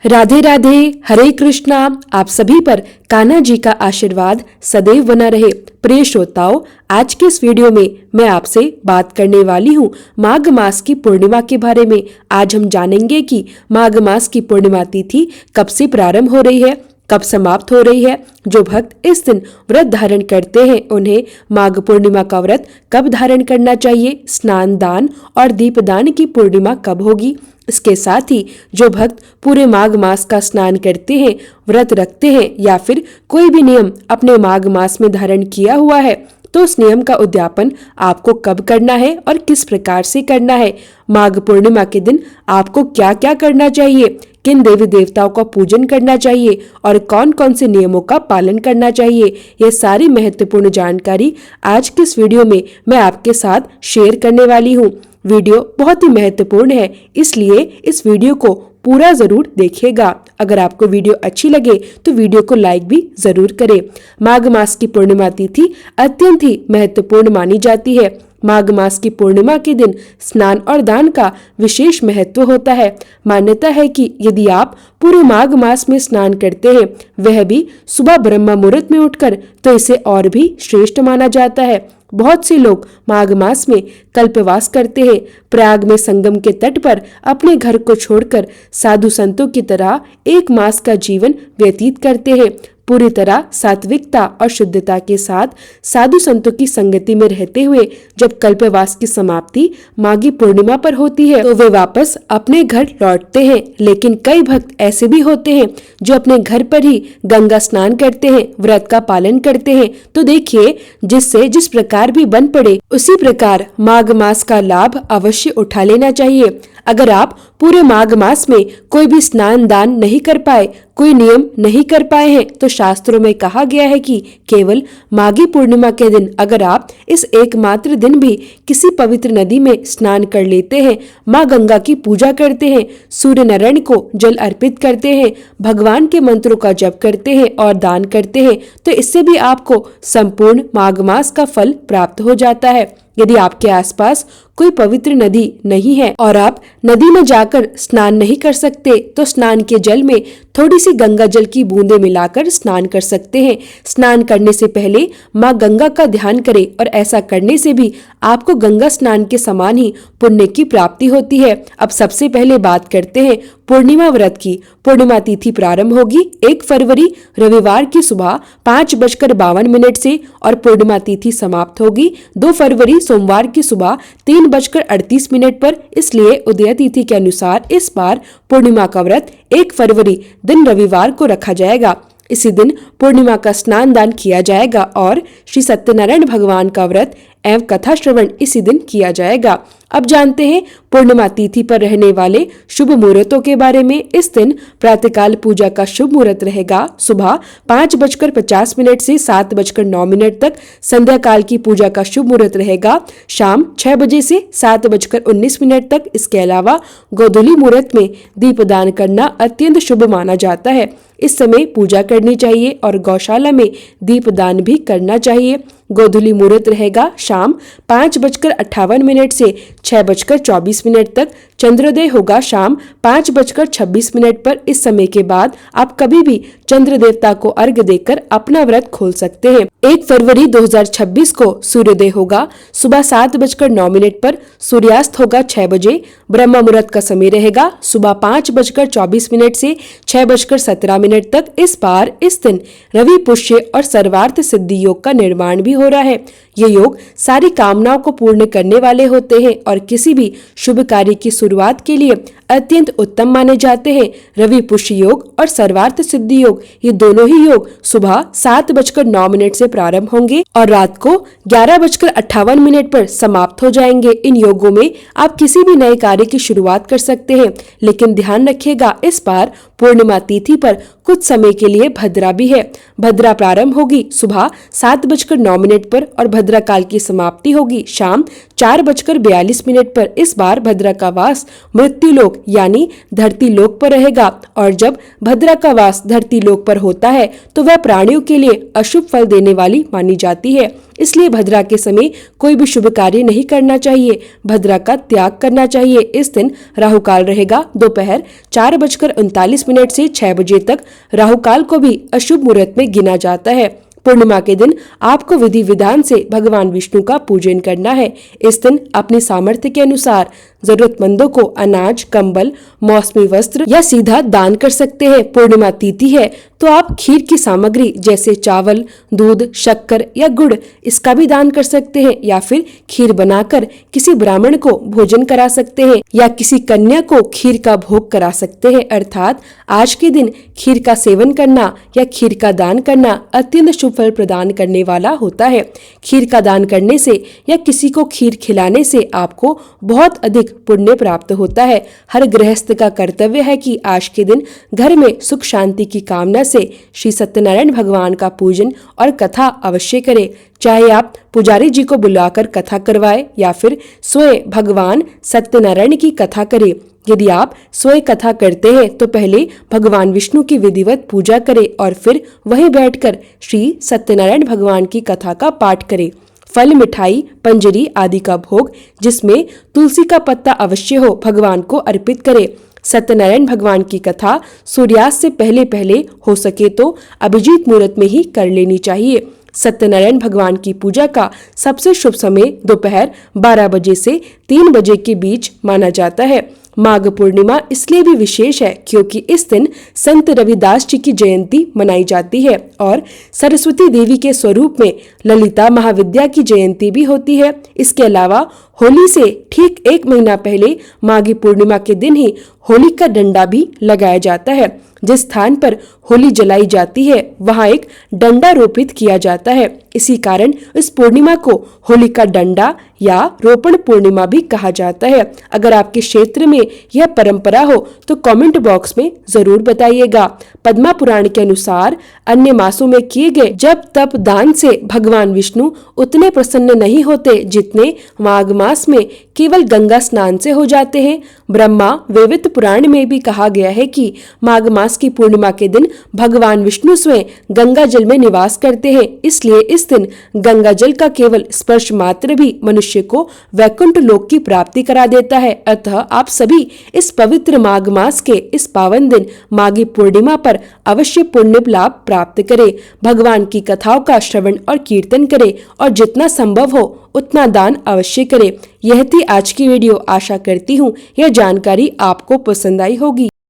राधे राधे, हरे कृष्णा। आप सभी पर कान्हा जी का आशीर्वाद सदैव बना रहे। प्रिय श्रोताओं, आज के इस वीडियो में मैं आपसे बात करने वाली हूँ माघ मास की पूर्णिमा के बारे में। आज हम जानेंगे कि माघ मास की पूर्णिमा तिथि कब से प्रारंभ हो रही है, कब समाप्त हो रही है। जो भक्त इस दिन व्रत धारण करते हैं उन्हें माघ पूर्णिमा का व्रत कब धारण करना चाहिए, स्नान दान और दीपदान की पूर्णिमा कब होगी। इसके साथ ही जो भक्त पूरे माघ मास का स्नान करते हैं, व्रत रखते हैं या फिर कोई भी नियम अपने माघ मास में धारण किया हुआ है तो उस नियम का उद्यापन आपको कब करना है और किस प्रकार से करना है। माघ पूर्णिमा के दिन आपको क्या क्या करना चाहिए, किन देवी देवताओं का पूजन करना चाहिए और कौन कौन से नियमों का पालन करना चाहिए, ये सारी महत्वपूर्ण जानकारी आज के इस वीडियो में मैं आपके साथ शेयर करने वाली हूँ। वीडियो बहुत ही महत्वपूर्ण है, इसलिए इस वीडियो को पूरा जरूर देखिएगा। अगर आपको वीडियो अच्छी लगे तो वीडियो को लाइक भी जरूर करें। माघ मास की पूर्णिमा तिथि अत्यंत ही महत्वपूर्ण मानी जाती है। माघ मास की पूर्णिमा के दिन स्नान और दान का विशेष महत्व होता है। मान्यता है कि यदि आप पूरे माघ मास में स्नान करते हैं, वह भी सुबह ब्रह्म मुहूर्त में उठकर, तो इसे और भी श्रेष्ठ माना जाता है। बहुत से लोग माघ मास में कल्पवास करते हैं। प्रयाग में संगम के तट पर अपने घर को छोड़कर साधु संतों की तरह एक मास का जीवन व्यतीत करते हैं। पूरी तरह सात्विकता और शुद्धता के साथ साधु संतों की संगति में रहते हुए जब कल्पवास की समाप्ति माघी पूर्णिमा पर होती है तो वे वापस अपने घर लौटते हैं। लेकिन कई भक्त ऐसे भी होते हैं जो अपने घर पर ही गंगा स्नान करते हैं, व्रत का पालन करते हैं। तो देखिए, जिससे जिस प्रकार भी बन पड़े उसी प्रकार माघ मास का लाभ अवश्य उठा लेना चाहिए। अगर आप पूरे माघ मास में कोई भी स्नान दान नहीं कर पाए, कोई नियम नहीं कर पाए हैं, तो शास्त्रों में कहा गया है कि केवल माघी पूर्णिमा के दिन अगर आप इस एकमात्र दिन भी किसी पवित्र नदी में स्नान कर लेते हैं, माँ गंगा की पूजा करते हैं, सूर्य नारायण को जल अर्पित करते हैं, भगवान के मंत्रों का जप करते हैं और दान करते हैं, तो इससे भी आपको संपूर्ण माघ मास का फल प्राप्त हो जाता है। यदि आपके आसपास कोई पवित्र नदी नहीं है और आप नदी में जाकर स्नान नहीं कर सकते, तो स्नान के जल में थोड़ी सी गंगा जल की बूंदें मिलाकर स्नान कर सकते हैं। स्नान करने से पहले माँ गंगा का ध्यान करें और ऐसा करने से भी आपको गंगा स्नान के समान ही पुण्य की प्राप्ति होती है। अब सबसे पहले बात करते हैं पूर्णिमा व्रत की। पूर्णिमा तिथि प्रारंभ होगी 1 फरवरी रविवार की सुबह 5:52 से और पूर्णिमा तिथि समाप्त होगी 2 फरवरी सोमवार की सुबह 3:38 पर। इसलिए उदय तिथि के अनुसार इस बार पूर्णिमा का व्रत 1 फरवरी दिन रविवार को रखा जाएगा। इसी दिन पूर्णिमा का स्नान दान किया जाएगा और श्री सत्यनारायण भगवान का व्रत एवं कथा श्रवण इसी दिन किया जाएगा। अब जानते हैं पूर्णिमा तिथि पर रहने वाले शुभ मुहूर्तों के बारे में। इस दिन प्रातःकाल पूजा का शुभ मुहूर्त रहेगा सुबह 5:50 से 7:09 तक। संध्या काल की पूजा का शुभ मुहूर्त रहेगा शाम 6 बजे से 7:19 तक। इसके अलावा गोधूली मुहूर्त में दीपदान करना अत्यंत शुभ माना जाता है। इस समय पूजा करनी चाहिए और गौशाला में दीपदान भी करना चाहिए। गोधूली मुहूर्त रहेगा शाम 5:58 से 6:24 तक। चंद्रोदय होगा शाम 5:26 पर। इस समय के बाद आप कभी भी चंद्र देवता को अर्घ्य देकर अपना व्रत खोल सकते हैं। 1 फरवरी 2026 को सूर्योदय होगा सुबह 7:09 पर। सूर्यास्त होगा 6 बजे। ब्रह्म मुहूर्त का समय रहेगा सुबह 5:24 से 6:17 तक। इस बार इस दिन रवि पुष्य और सर्वार्थ सिद्धि योग का निर्माण भी हो रहा है। ये योग सारी कामनाओं को पूर्ण करने वाले होते हैं और किसी भी शुभ कार्य की शुरुआत के लिए अत्यंत उत्तम माने जाते हैं। रवि पुष्य योग और सर्वार्थ सिद्धि योग, ये दोनों ही योग सुबह 7:09 से प्रारंभ होंगे और रात को 11:58 पर समाप्त हो जाएंगे। इन योगों में आप किसी भी नए कार्य की शुरुआत कर सकते हैं, लेकिन ध्यान रखिएगा इस बार पूर्णिमा तिथि पर कुछ समय के लिए भद्रा भी है। भद्रा प्रारंभ होगी सुबह 7:09 पर और भद्रा काल की समाप्ति होगी शाम 4:42 पर। इस बार भद्रा का वास मृत्यु लोक यानी धरती लोक पर रहेगा और जब भद्रा का वास धरती लोक पर होता है तो वह प्राणियों के लिए अशुभ फल देने वाली मानी जाती है। इसलिए भद्रा के समय कोई भी शुभ कार्य नहीं करना चाहिए। भद्रा का त्याग करना चाहिए। इस दिन राहु काल रहेगा दोपहर 4:39 से 6 बजे तक। राहु काल को भी अशुभ मुहूर्त में गिना जाता है। पूर्णिमा के दिन आपको विधि विधान से भगवान विष्णु का पूजन करना है। इस दिन अपनी सामर्थ्य के अनुसार जरूरतमंदों को अनाज, कंबल, मौसमी वस्त्र या सीधा दान कर सकते हैं। पूर्णिमा तिथि है तो आप खीर की सामग्री जैसे चावल, दूध, शक्कर या गुड़ इसका भी दान कर सकते हैं, या फिर खीर बनाकर किसी ब्राह्मण को भोजन करा सकते हैं या किसी कन्या को खीर का भोग करा सकते हैं। अर्थात आज के दिन खीर का सेवन करना या खीर का दान करना अत्यंत शुभ फल प्रदान करने वाला होता है। खीर का दान करने से या किसी को खीर खिलाने से आपको बहुत अधिक पुण्य प्राप्त होता है। हर गृहस्थ का कर्तव्य है कि आज के दिन घर में सुख शांति की कामना से श्री सत्यनारायण भगवान का पूजन और कथा अवश्य करें। चाहे आप पुजारी जी को बुलाकर कथा करवाएं या फिर स्वयं भगवान सत्यनारायण की कथा करें। यदि आप स्वयं कथा करते हैं तो पहले भगवान विष्णु की विधिवत पूजा करें और फिर वहीं बैठकर श्री सत्यनारायण भगवान की कथा का पाठ करें। फल, मिठाई, पंजरी आदि का भोग जिसमें तुलसी का पत्ता अवश्य हो भगवान को अर्पित करें। सत्यनारायण भगवान की कथा सूर्यास्त से पहले पहले हो सके तो अभिजीत मुहूर्त में ही कर लेनी चाहिए। सत्यनारायण भगवान की पूजा का सबसे शुभ समय दोपहर 12 बजे से 3 बजे के बीच माना जाता है। माघ पूर्णिमा इसलिए भी विशेष है क्योंकि इस दिन संत रविदास जी की जयंती मनाई जाती है और सरस्वती देवी के स्वरूप में ललिता महाविद्या की जयंती भी होती है। इसके अलावा होली से ठीक 1 महीना पहले माघी पूर्णिमा के दिन ही होली का डंडा भी लगाया जाता है। जिस स्थान पर होली जलाई जाती है वहां एक डंडा रोपित किया जाता है। इसी कारण इस पूर्णिमा को होली का डंडा या रोपण पूर्णिमा भी कहा जाता है। अगर आपके क्षेत्र में यह परंपरा हो तो कमेंट बॉक्स में जरूर बताइएगा। पद्मा पुराण के अनुसार अन्य मासों में किए गए जप तप दान से भगवान विष्णु उतने प्रसन्न नहीं होते जितने माघ मास में केवल गंगा स्नान से हो जाते हैं। ब्रह्मा वैवर्त पुराण में भी कहा गया है कि माघ मास की पूर्णिमा के दिन भगवान विष्णु स्वयं गंगा जल में निवास करते हैं। इसलिए इस दिन गंगा जल का केवल स्पर्श मात्र भी मनुष्य को वैकुंठ लोक की प्राप्ति करा देता है। अतः आप सभी इस पवित्र माघ मास के इस पावन दिन माघी पूर्णिमा पर अवश्य पुण्य लाभ प्राप्त करें। भगवान की कथाओं का श्रवण और कीर्तन करें और जितना संभव हो उतना दान अवश्य करें। यह थी आज की वीडियो। आशा करती हूँ यह जानकारी आपको पसंद आई होगी।